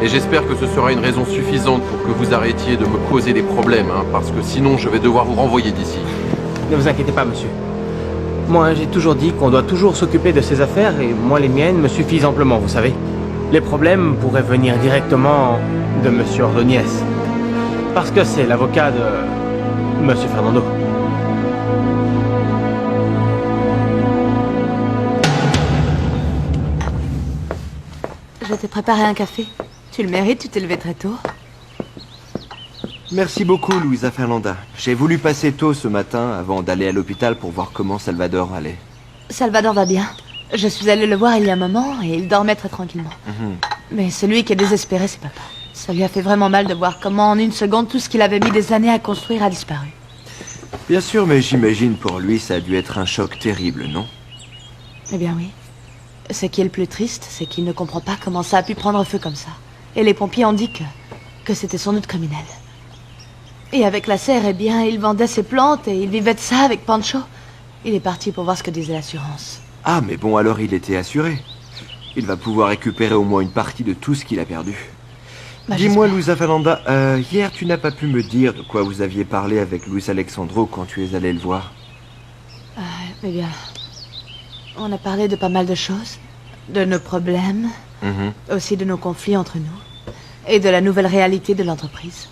Speaker 2: Et j'espère que ce sera une raison suffisante pour que vous arrêtiez de me causer des problèmes, hein, parce que sinon je vais devoir vous renvoyer d'ici.
Speaker 4: Ne vous inquiétez pas, monsieur. Moi, j'ai toujours dit qu'on doit toujours s'occuper de ses affaires et moi, les miennes me suffisent amplement, vous savez. Les problèmes pourraient venir directement de monsieur Ordóñez. Parce que c'est l'avocat de monsieur Fernando.
Speaker 6: Je t'ai préparé un café. Tu le mérites, tu t'es levé très tôt.
Speaker 8: Merci beaucoup, Luisa Fernanda. J'ai voulu passer tôt ce matin avant d'aller à l'hôpital pour voir comment Salvador allait.
Speaker 6: Salvador va bien. Je suis allée le voir il y a un moment et il dormait très tranquillement. Mais celui qui est désespéré, c'est papa. Ça lui a fait vraiment mal de voir comment en une seconde tout ce qu'il avait mis des années à construire a disparu.
Speaker 8: Bien sûr, mais j'imagine pour lui ça a dû être un choc terrible, non?
Speaker 6: Eh bien oui. Ce qui est le plus triste, c'est qu'il ne comprend pas comment ça a pu prendre feu comme ça. Et les pompiers ont dit que c'était sans doute criminel. Et avec la serre, eh bien, il vendait ses plantes et il vivait de ça avec Pancho. Il est parti pour voir ce que disait l'assurance.
Speaker 8: Ah, mais bon, alors il était assuré. Il va pouvoir récupérer au moins une partie de tout ce qu'il a perdu.
Speaker 6: Bah,
Speaker 8: Dis-moi, Luisa Fernanda, hier tu n'as pas pu me dire de quoi vous aviez parlé avec Luis Alexandro quand tu es allé le voir?
Speaker 6: Eh bien, on a parlé de pas mal de choses. De nos problèmes, aussi de nos conflits entre nous, et de la nouvelle réalité de l'entreprise.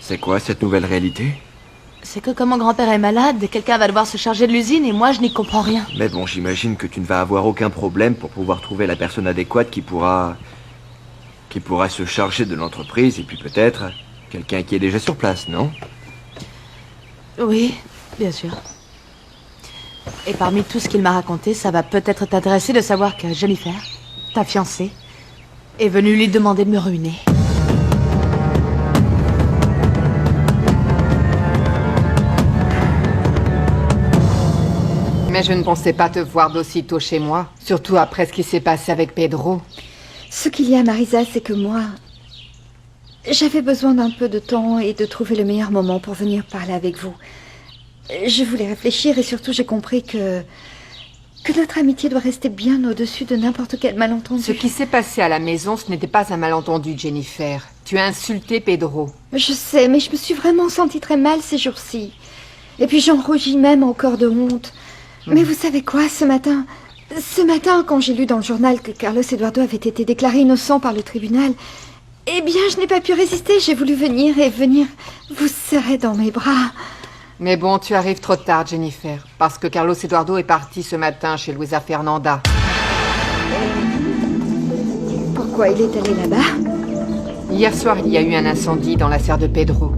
Speaker 8: C'est quoi cette nouvelle réalité?
Speaker 6: C'est que comme mon grand-père est malade, quelqu'un va devoir se charger de l'usine et moi je n'y comprends rien.
Speaker 8: Mais bon, j'imagine que tu ne vas avoir aucun problème pour pouvoir trouver la personne adéquate qui pourra se charger de l'entreprise et puis peut-être quelqu'un qui est déjà sur place, non?
Speaker 6: Oui, bien sûr. Et parmi tout ce qu'il m'a raconté, ça va peut-être t'intéresser de savoir que Jennifer, ta fiancée, est venue lui demander de me ruiner.
Speaker 13: Mais je ne pensais pas te voir d'aussitôt chez moi, surtout après ce qui s'est passé avec Pedro.
Speaker 3: Ce qu'il y a, Marisa, c'est que moi, j'avais besoin d'un peu de temps et de trouver le meilleur moment pour venir parler avec vous. Je voulais réfléchir et surtout j'ai compris que notre amitié doit rester bien au-dessus de n'importe quel malentendu.
Speaker 13: Ce qui s'est passé à la maison, ce n'était pas un malentendu, Jennifer. Tu as insulté Pedro.
Speaker 3: Je sais, mais je me suis vraiment sentie très mal ces jours-ci. Et puis j'en rougis même encore de honte. Mais vous savez quoi, ce matin, quand j'ai lu dans le journal que Carlos Eduardo avait été déclaré innocent par le tribunal, eh bien, je n'ai pas pu résister. J'ai voulu venir vous serrer dans mes bras.
Speaker 13: Mais bon, tu arrives trop tard, Jennifer, parce que Carlos Eduardo est parti ce matin chez Luisa Fernanda.
Speaker 3: Pourquoi il est allé là-bas?
Speaker 13: Hier soir, il y a eu un incendie dans la serre de Pedro.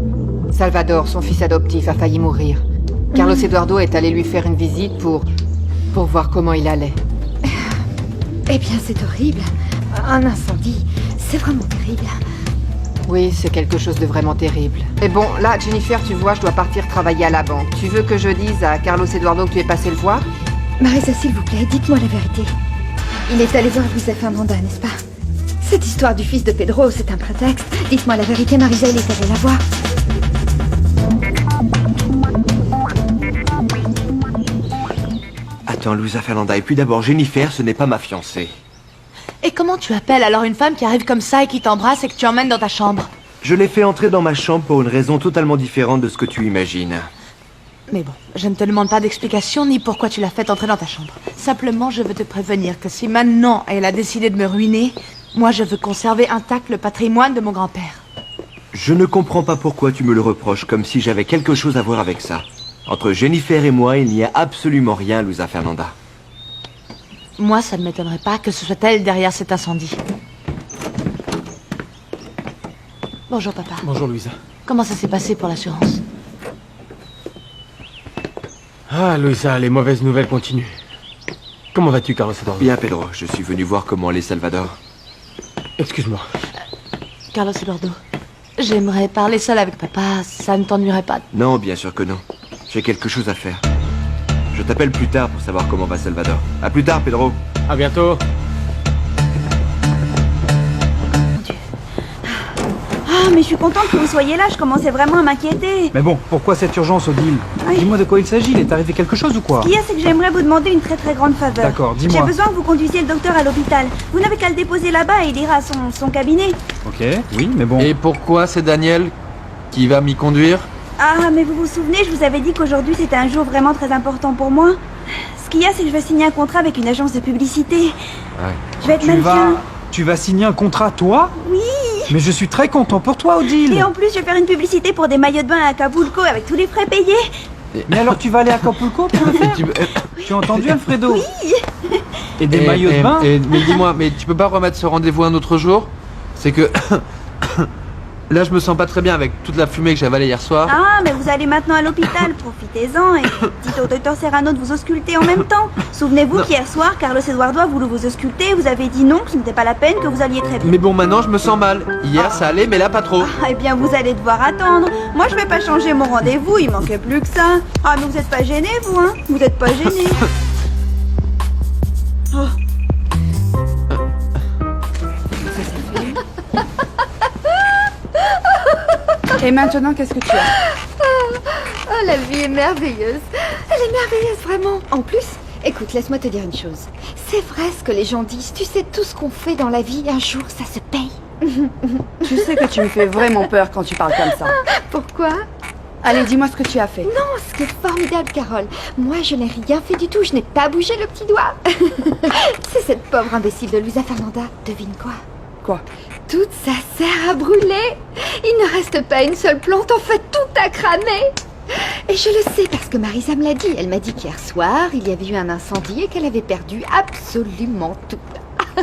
Speaker 13: Salvador, son fils adoptif, a failli mourir. Carlos Eduardo est allé lui faire une visite pour voir comment il allait.
Speaker 3: Eh bien, c'est horrible. Un incendie, c'est vraiment terrible.
Speaker 13: Oui, c'est quelque chose de vraiment terrible. Mais bon, là, Jennifer, tu vois, je dois partir travailler à la banque. Tu veux que je dise à Carlos Eduardo que tu es passé le voir?
Speaker 3: Marisa, s'il vous plaît, dites-moi la vérité. Il est allé voir Luisa Fernanda, n'est-ce pas? Cette histoire du fils de Pedro, c'est un prétexte. Dites-moi la vérité, Marisa, il est allé la voir.
Speaker 8: Attends, Luisa Fernanda, et puis d'abord, Jennifer, ce n'est pas ma fiancée.
Speaker 6: Et comment tu appelles alors une femme qui arrive comme ça et qui t'embrasse et que tu emmènes dans ta chambre?
Speaker 8: Je l'ai fait entrer dans ma chambre pour une raison totalement différente de ce que tu imagines.
Speaker 6: Mais bon, je ne te demande pas d'explication ni pourquoi tu l'as fait entrer dans ta chambre. Simplement, je veux te prévenir que si maintenant elle a décidé de me ruiner, moi je veux conserver intact le patrimoine de mon grand-père.
Speaker 8: Je ne comprends pas pourquoi tu me le reproches, comme si j'avais quelque chose à voir avec ça. Entre Jennifer et moi, il n'y a absolument rien, Luisa Fernanda.
Speaker 6: Moi, ça ne m'étonnerait pas que ce soit elle derrière cet incendie. Bonjour, papa.
Speaker 4: Bonjour, Luisa.
Speaker 6: Comment ça s'est passé pour l'assurance?
Speaker 4: Ah, Luisa, les mauvaises nouvelles continuent. Comment vas-tu, Carlos Eduardo?
Speaker 8: Bien, Pedro. Je suis venu voir comment allait Salvador.
Speaker 4: Excuse-moi.
Speaker 6: Carlos Eduardo, j'aimerais parler seul avec papa. Ça ne t'ennuierait pas?
Speaker 8: Non, bien sûr que non. J'ai quelque chose à faire. Je t'appelle plus tard pour savoir comment va Salvador. À plus tard, Pedro.
Speaker 4: À bientôt.
Speaker 9: Ah, mais je suis contente que vous soyez là, je commençais vraiment à m'inquiéter.
Speaker 10: Mais bon, pourquoi cette urgence, Odile? Dis-moi de quoi il s'agit, il est arrivé quelque chose ou quoi?
Speaker 9: Ce qu'il y a, c'est que j'aimerais vous demander une très grande faveur.
Speaker 10: D'accord, dis-moi.
Speaker 9: J'ai besoin que vous conduisiez le docteur à l'hôpital. Vous n'avez qu'à le déposer là-bas et il ira à son cabinet.
Speaker 10: Ok, oui, mais bon...
Speaker 2: Et pourquoi c'est Daniel qui va m'y conduire?
Speaker 9: Ah, mais vous vous souvenez, je vous avais dit qu'aujourd'hui c'était un jour vraiment très important pour moi. Ce qu'il y a, c'est que je vais signer un contrat avec une agence de publicité.
Speaker 2: Ouais.
Speaker 9: Je vais être mannequin.
Speaker 10: Tu vas signer un contrat, toi?
Speaker 9: Oui.
Speaker 10: Mais je suis très content pour toi, Odile.
Speaker 9: Et en plus, je vais faire une publicité pour des maillots de bain à Acapulco avec tous les frais payés.
Speaker 10: Mais alors tu vas aller à Acapulco pour le faire? Tu as entendu, Alfredo?
Speaker 9: Oui.
Speaker 10: Et des maillots de bain?
Speaker 2: Mais dis-moi, mais tu peux pas remettre ce rendez-vous un autre jour? C'est que... Là, je me sens pas très bien avec toute la fumée que j'ai avalée hier soir.
Speaker 9: Ah, mais vous allez maintenant à l'hôpital, profitez-en et dites au docteur Serrano de vous ausculter en même temps. Souvenez-vous qu'hier soir, Carlos Eduardo a voulu vous ausculter, vous avez dit non, que ce n'était pas la peine, que vous alliez très bien.
Speaker 2: Mais bon, maintenant, je me sens mal. Hier, ça allait, mais là, pas trop.
Speaker 9: Ah, eh bien, vous allez devoir attendre. Moi, je vais pas changer mon rendez-vous, il manquait plus que ça. Ah, mais vous êtes pas gêné, vous, hein? Vous êtes pas gêné. Oh.
Speaker 14: Et maintenant, qu'est-ce que tu as?
Speaker 3: Oh, la vie est merveilleuse. Elle est merveilleuse, vraiment. En plus, écoute, laisse-moi te dire une chose. C'est vrai ce que les gens disent. Tu sais, tout ce qu'on fait dans la vie, un jour, ça se paye.
Speaker 14: Tu sais que tu me fais vraiment peur quand tu parles comme ça.
Speaker 3: Pourquoi?
Speaker 14: Allez, dis-moi ce que tu as fait.
Speaker 3: Non, ce qui est formidable, Carole. Moi, je n'ai rien fait du tout. Je n'ai pas bougé le petit doigt. C'est cette pauvre imbécile de Luisa Fernanda. Devine quoi?
Speaker 14: Quoi?
Speaker 3: Toute sa serre a brûlé. Il ne reste pas une seule plante. En fait, tout a cramé. Et je le sais parce que Marisa me l'a dit. Elle m'a dit qu'hier soir, il y avait eu un incendie et qu'elle avait perdu absolument tout.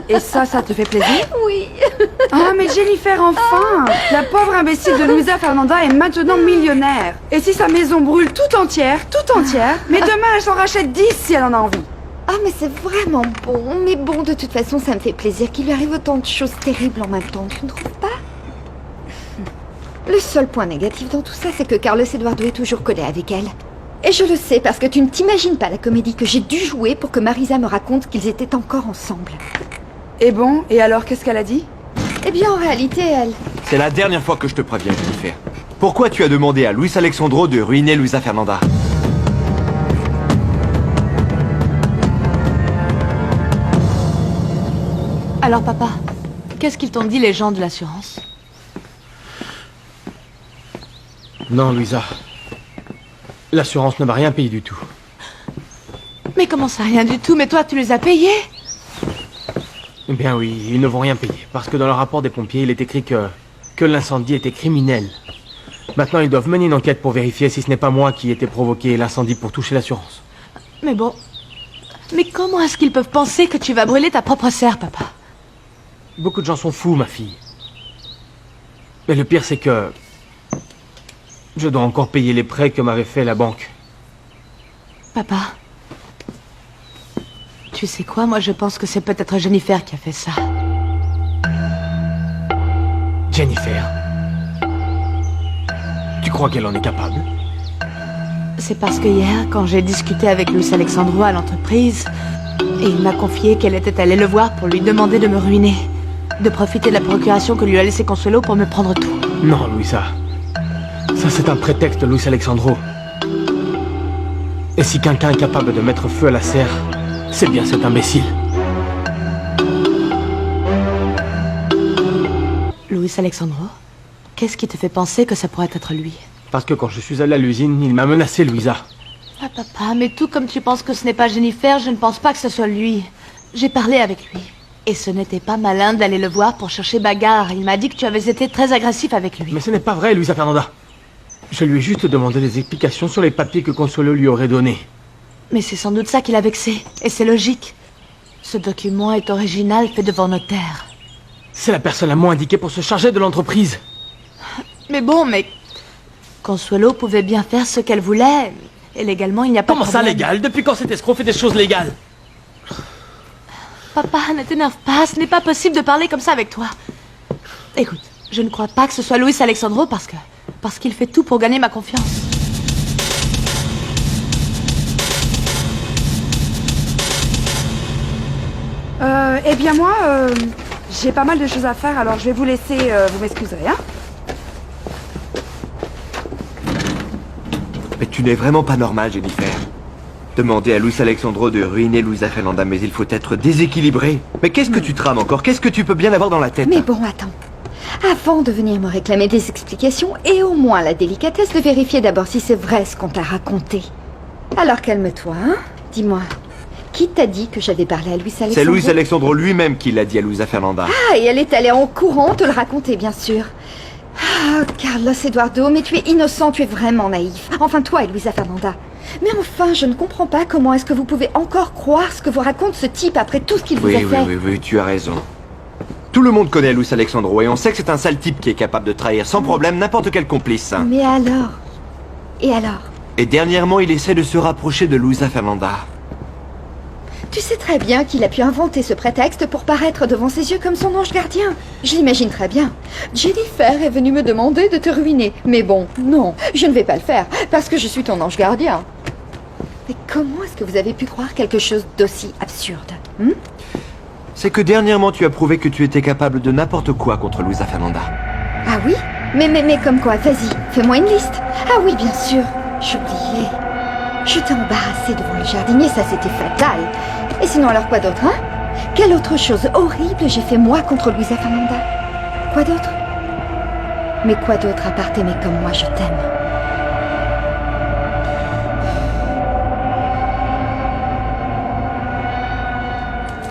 Speaker 14: Et ça te fait plaisir?
Speaker 3: Oui.
Speaker 14: Ah, mais Jennifer, enfin! La pauvre imbécile de Luisa Fernanda est maintenant millionnaire. Et si sa maison brûle tout entière, mais demain elle s'en rachète 10 si elle en a envie.
Speaker 3: Ah, mais c'est vraiment bon. Mais bon, de toute façon, ça me fait plaisir qu'il lui arrive autant de choses terribles en même temps. Tu ne trouves pas? Le seul point négatif dans tout ça, c'est que Carlos Eduardo est toujours collé avec elle. Et je le sais parce que tu ne t'imagines pas la comédie que j'ai dû jouer pour que Marisa me raconte qu'ils étaient encore ensemble.
Speaker 14: Et bon, et alors qu'est-ce qu'elle a dit?
Speaker 3: Eh bien, en réalité, elle...
Speaker 8: C'est la dernière fois que je te préviens, Jennifer. Pourquoi tu as demandé à Luis Alexandro de ruiner Luisa Fernanda?
Speaker 6: Alors papa, qu'est-ce qu'ils t'ont dit les gens de l'assurance?
Speaker 4: Non, Louisa. L'assurance ne m'a rien payé du tout.
Speaker 6: Mais comment ça, rien du tout? Mais toi, tu les as payés?
Speaker 4: Eh bien oui, ils ne vont rien payer. Parce que dans le rapport des pompiers, il est écrit que l'incendie était criminel. Maintenant, ils doivent mener une enquête pour vérifier si ce n'est pas moi qui ai été provoqué l'incendie pour toucher l'assurance.
Speaker 6: Mais bon... Mais comment est-ce qu'ils peuvent penser que tu vas brûler ta propre serre, papa?
Speaker 4: Beaucoup de gens sont fous, ma fille. Mais le pire, c'est que... je dois encore payer les prêts que m'avait fait la banque.
Speaker 6: Papa... Tu sais quoi, moi je pense que c'est peut-être Jennifer qui a fait ça.
Speaker 4: Jennifer? Tu crois qu'elle en est capable?
Speaker 6: C'est parce que hier, quand j'ai discuté avec Luis Alexandro à l'entreprise, et il m'a confié qu'elle était allée le voir pour lui demander de me ruiner, de profiter de la procuration que lui a laissé Consuelo pour me prendre tout.
Speaker 4: Non, Louisa. Ça, c'est un prétexte, Luis Alexandro. Et si quelqu'un est capable de mettre feu à la serre, c'est bien cet imbécile.
Speaker 6: Luis Alexandro, qu'est-ce qui te fait penser que ça pourrait être lui?
Speaker 4: Parce que quand je suis allé à l'usine, il m'a menacé, Louisa.
Speaker 6: Ah papa, mais tout comme tu penses que ce n'est pas Jennifer, je ne pense pas que ce soit lui. J'ai parlé avec lui. Et ce n'était pas malin d'aller le voir pour chercher bagarre. Il m'a dit que tu avais été très agressif avec lui.
Speaker 4: Mais ce n'est pas vrai, Luisa Fernanda. Je lui ai juste demandé des explications sur les papiers que Consuelo lui aurait donnés.
Speaker 6: Mais c'est sans doute ça qui l'a vexé. Et c'est logique. Ce document est original, fait devant notaire.
Speaker 4: C'est la personne la moins indiquée pour se charger de l'entreprise.
Speaker 6: Mais bon, mais... Consuelo pouvait bien faire ce qu'elle voulait. Et légalement, il n'y a pas de
Speaker 4: problème. Comment ça, légal? Depuis quand cet escroc fait des choses légales?
Speaker 6: Papa, ne t'énerve pas. Ce n'est pas possible de parler comme ça avec toi. Écoute, je ne crois pas que ce soit Luis Alexandro parce qu'il fait tout pour gagner ma confiance.
Speaker 14: Eh bien moi, j'ai pas mal de choses à faire, alors je vais vous laisser, vous m'excuserez, hein?
Speaker 8: Mais tu n'es vraiment pas normal, Jennifer. Demander à Luis Alexandro de ruiner Luisa Fernanda, mais il faut être déséquilibré. Mais qu'est-ce que tu trames encore? Qu'est-ce que tu peux bien avoir dans la tête?
Speaker 3: Mais bon, attends. Avant de venir me réclamer des explications, et au moins la délicatesse de vérifier d'abord si c'est vrai ce qu'on t'a raconté. Alors calme-toi, hein? Dis-moi, qui t'a dit que j'avais parlé à Luis Alexandro?
Speaker 8: C'est Luis Alexandro lui-même qui l'a dit à Luisa Fernanda.
Speaker 3: Ah, et elle est allée en courant te le raconter, bien sûr. Ah, Carlos Eduardo, mais tu es innocent, tu es vraiment naïf. Enfin, toi et Luisa Fernanda. Mais enfin, je ne comprends pas comment est-ce que vous pouvez encore croire ce que vous raconte ce type après tout ce qu'il vous a fait.
Speaker 8: Oui, tu as raison. Tout le monde connaît Luis Alexandro et on sait que c'est un sale type qui est capable de trahir sans problème n'importe quel complice.
Speaker 3: Mais alors? Et alors?
Speaker 8: Et dernièrement, il essaie de se rapprocher de Luisa Fernanda.
Speaker 3: Tu sais très bien qu'il a pu inventer ce prétexte pour paraître devant ses yeux comme son ange gardien. Je l'imagine très bien. Jennifer est venue me demander de te ruiner. Mais bon, non, je ne vais pas le faire, parce que je suis ton ange gardien. Mais comment est-ce que vous avez pu croire quelque chose d'aussi absurde?
Speaker 8: C'est que dernièrement, tu as prouvé que tu étais capable de n'importe quoi contre Luisa Fernanda.
Speaker 3: Ah oui? Mais comme quoi? Vas-y, fais-moi une liste. Ah oui, bien sûr. J'oubliais. Je t'ai embarrassé devant le jardinier, ça c'était fatal. Et sinon alors quoi d'autre, hein? Quelle autre chose horrible j'ai fait moi contre Luisa Fernanda? Quoi d'autre? Mais quoi d'autre à part t'aimer comme moi je t'aime?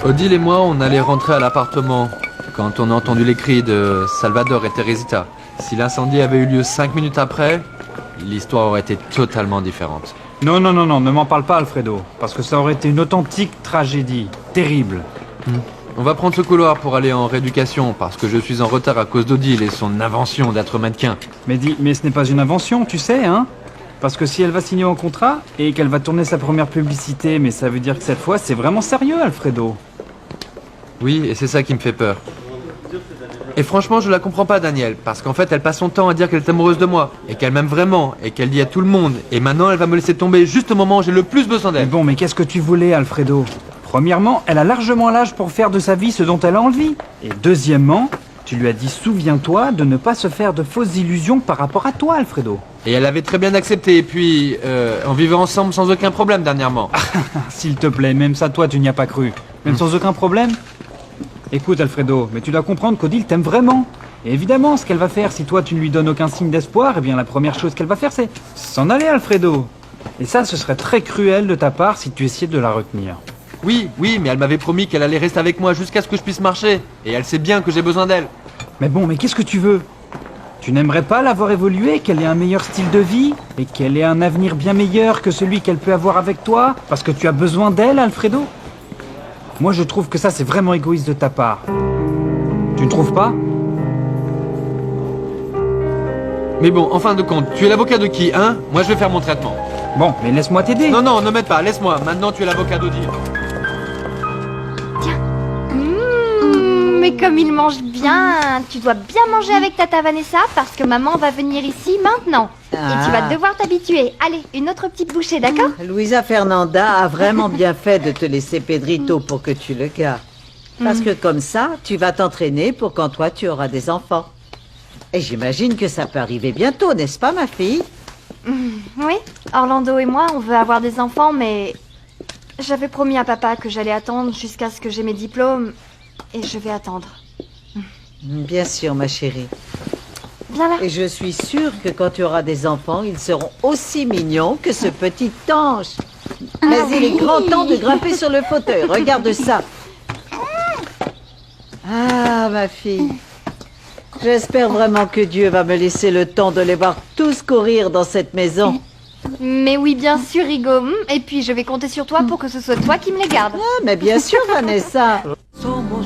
Speaker 7: Odile et moi, on allait rentrer à l'appartement quand on a entendu les cris de Salvador et Teresita. Si l'incendie avait eu lieu 5 minutes après, l'histoire aurait été totalement différente.
Speaker 10: Non, ne m'en parle pas, Alfredo, parce que ça aurait été une authentique tragédie. Terrible.
Speaker 7: On va prendre ce couloir pour aller en rééducation, parce que je suis en retard à cause d'Odile et son invention d'être mannequin.
Speaker 10: Mais ce n'est pas une invention, tu sais, hein? Parce que si elle va signer un contrat et qu'elle va tourner sa première publicité, mais ça veut dire que cette fois, c'est vraiment sérieux, Alfredo.
Speaker 7: Oui, et c'est ça qui me fait peur. Et franchement, je la comprends pas, Daniel, parce qu'en fait, elle passe son temps à dire qu'elle est amoureuse de moi, et qu'elle m'aime vraiment, et qu'elle dit à tout le monde, et maintenant elle va me laisser tomber juste au moment où j'ai le plus besoin d'elle.
Speaker 10: Mais bon, mais qu'est-ce que tu voulais, Alfredo? Premièrement, elle a largement l'âge pour faire de sa vie ce dont elle a envie. Et deuxièmement, tu lui as dit, souviens-toi de ne pas se faire de fausses illusions par rapport à toi, Alfredo.
Speaker 7: Et elle avait très bien accepté, et puis, on vivait ensemble sans aucun problème dernièrement.
Speaker 10: S'il te plaît, même ça, toi, tu n'y as pas cru. Même sans aucun problème? Écoute, Alfredo, mais tu dois comprendre qu'Odile t'aime vraiment. Et évidemment, ce qu'elle va faire, si toi tu ne lui donnes aucun signe d'espoir, eh bien la première chose qu'elle va faire, c'est s'en aller, Alfredo. Et ça, ce serait très cruel de ta part si tu essayais de la retenir.
Speaker 7: Oui, mais elle m'avait promis qu'elle allait rester avec moi jusqu'à ce que je puisse marcher. Et elle sait bien que j'ai besoin d'elle.
Speaker 10: Mais bon, mais qu'est-ce que tu veux? Tu n'aimerais pas la voir évoluer, qu'elle ait un meilleur style de vie et qu'elle ait un avenir bien meilleur que celui qu'elle peut avoir avec toi parce que tu as besoin d'elle, Alfredo? Moi, je trouve que ça, c'est vraiment égoïste de ta part. Tu ne trouves pas?
Speaker 7: Mais bon, en fin de compte, tu es l'avocat de qui, hein? Moi, je vais faire mon traitement.
Speaker 10: Bon, mais laisse-moi t'aider.
Speaker 7: Non, ne m'aide pas, laisse-moi. Maintenant, tu es l'avocat d'Odile.
Speaker 15: Mais comme il mange bien, tu dois bien manger avec tata Vanessa parce que maman va venir ici maintenant. Et tu vas devoir t'habituer. Allez, une autre petite bouchée, d'accord?
Speaker 17: Luisa Fernanda a vraiment bien fait de te laisser Pedrito pour que tu le gardes. Parce que comme ça, tu vas t'entraîner pour quand toi tu auras des enfants. Et j'imagine que ça peut arriver bientôt, n'est-ce pas, ma fille?
Speaker 15: Oui, Orlando et moi, on veut avoir des enfants, mais j'avais promis à papa que j'allais attendre jusqu'à ce que j'ai mes diplômes. Et je vais attendre.
Speaker 17: Bien sûr, ma chérie.
Speaker 15: Viens là.
Speaker 17: Et je suis sûre que quand tu auras des enfants, ils seront aussi mignons que ce petit ange. Mais il est grand temps de grimper sur le fauteuil. Regarde ça. Ah, ma fille. J'espère vraiment que Dieu va me laisser le temps de les voir tous courir dans cette maison.
Speaker 15: Mais oui, bien sûr, Rigo. Et puis, je vais compter sur toi pour que ce soit toi qui me les garde.
Speaker 17: Ah, mais bien sûr, Vanessa.
Speaker 1: Somos